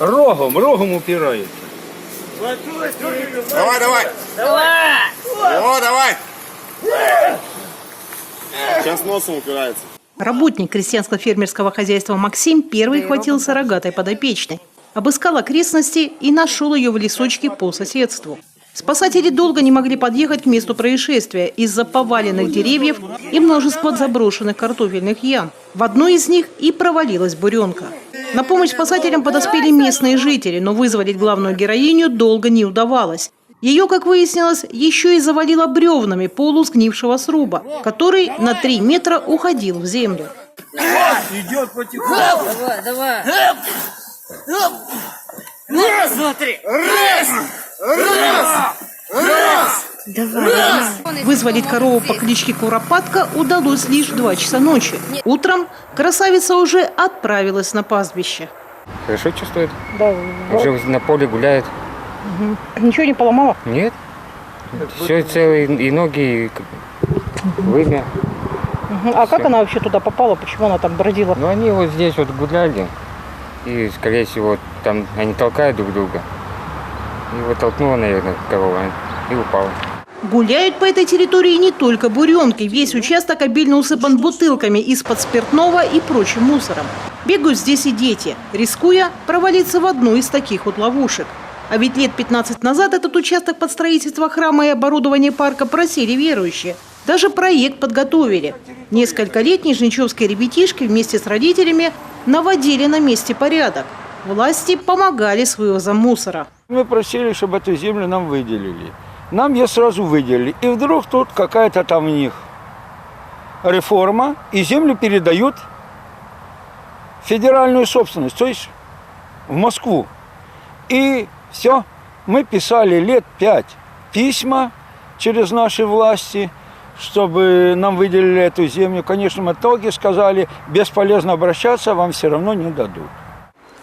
Рогом упирается. Давай, давай. О, давай. Сейчас носом упирается. Работник крестьянско-фермерского хозяйства Максим первый хватился рогатой подопечной. Обыскал окрестности и нашел ее в лесочке по соседству. Спасатели долго не могли подъехать к месту происшествия из-за поваленных деревьев и множества заброшенных картофельных ям. В одной из них и провалилась буренка. На помощь спасателям подоспели местные жители, но вызволить главную героиню долго не удавалось. Ее, как выяснилось, еще и завалило бревнами полу сгнившего сруба, который на 3 метра уходил в землю. Идет потихоньку. Давай. Смотри. Вызволить корову по кличке Куропатка удалось лишь в 2 часа ночи. Утром красавица уже отправилась на пастбище. Хорошо чувствует? Да. Уже на поле гуляет? Ничего не поломала? Нет. Все целые, и ноги, и вымя. А как она вообще туда попала? Почему она там бродила? Ну, они вот здесь вот гуляли. И, скорее всего, там они толкают друг друга. И вот толкнула, наверное, корова и упала. Гуляют по этой территории не только буренки. Весь участок обильно усыпан бутылками из-под спиртного и прочим мусором. Бегают здесь и дети, рискуя провалиться в одну из таких вот ловушек. А ведь лет 15 назад этот участок под строительство храма и оборудование парка просили верующие. Даже проект подготовили. Несколько лет нижничевские ребятишки вместе с родителями наводили на месте порядок. Власти помогали с вывозом мусора. Мы просили, чтобы эту землю нам выделили. Нам ее сразу выделили. И вдруг тут какая-то там у них реформа, и землю передают в федеральную собственность, то есть в Москву. И все, мы писали лет 5 письма через наши власти, чтобы нам выделили эту землю. В конечном итоге сказали, бесполезно обращаться, вам все равно не дадут.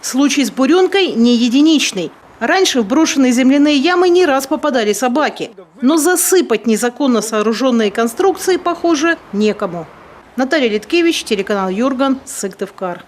Случай с буренкой не единичный. Раньше в брошенные земляные ямы не раз попадали собаки. Но засыпать незаконно сооруженные конструкции, похоже, некому. Наталья Литкевич, телеканал Юрган, Сыктывкар.